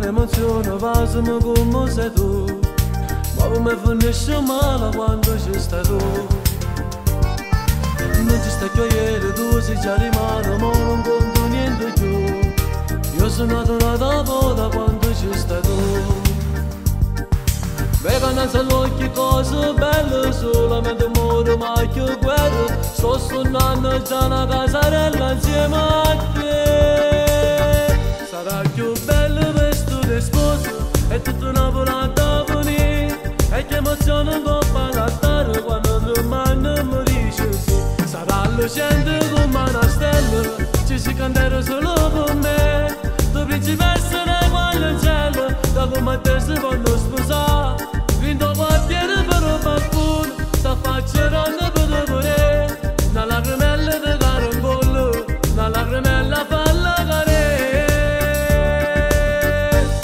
un'emozione passa come sei tu, ma come finisce male quando ci stai tu. Non ci stai più ieri, tu sei già rimasto, ma non conto niente più. Io sono adorata da quando ci stai tu. Vega non sa l'occhio cose belle, solamente amore ma che guerra. Sto suonando già una casarella insieme a te. Sarà più bello vestito di sposa e tutta una volata a venire. E che emozione non può pagare quando domani mi dice sì. Sarà lucente come una stella, ci si canterà solo per me. Tu principessa ne guarda il cielo, da come te si vanno sposare. Vinto quartiere per un balcone, sta facceranno per vedere. Una lacrimella di carambolo, una lacrimella falla care.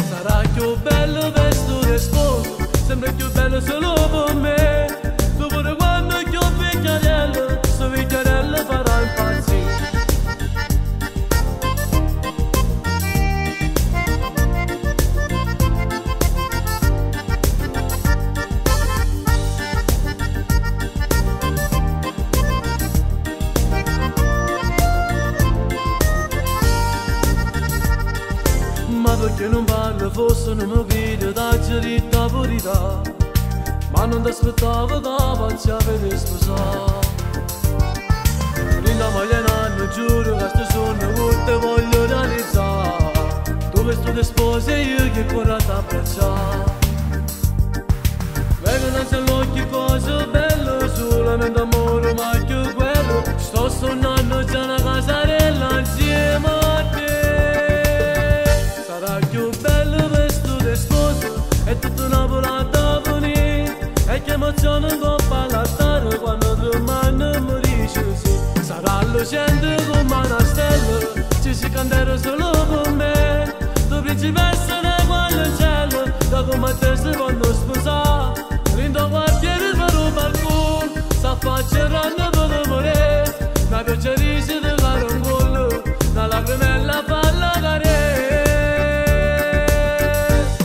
Sarà più bello vestito di sposa, sembra più bello solo per me. Tu pure quando è più vecchiarello, sto vecchiarello farà impazzire. Ma perché non parlo, forse non mi vedo da girita verità. Ma non ti aspettavo che faccia per sposare. Linda moglie non giuro che sto sogno che te voglio realizzare. Tu questo ti sposi e io che corro ad abbracciare. Vengono anche l'occhio cose belle, solamente amore ma che quello. Sto sognando già una casarella insieme a te. Sarà più bello vestito di sposa e tutta una volata a venire. E che emozione non può pagare quando domani mi dice sì. Sarà lucente come una stella, ci si canterà solo per me. Tu principessa ne guarda il cielo, da come te si vanno sposare. Lindo quartiere per un balcone, sta facceranno per vedere. Una pioggerisa di carambolo, una lacrimella falla care.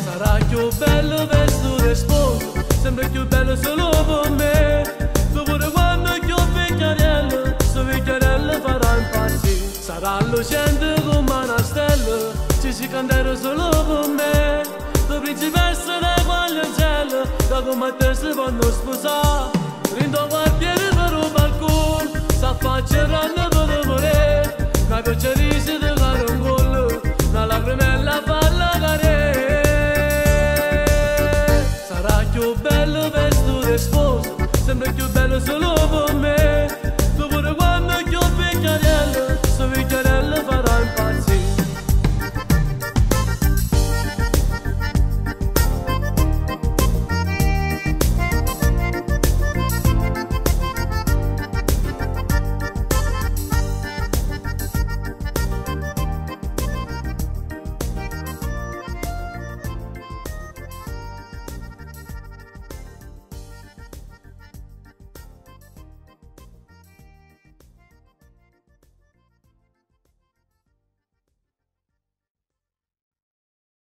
Sarà più bello vestito di sposa, sembra più bello solo per me. Tu pure quando è più vecchiarello, sto vecchiarello farà impazzire. Sarà lucente come una stella, ci si canterà solo per me. Tu principessa ne guarda il cielo, da come te si vanno sposare. Lindo quartiere per un balcone, sta facceranno per vedere. Una pioggerisa di carambolo, una lacrimella falla care. Sarà più bello vestito di sposa, sembra più bello solo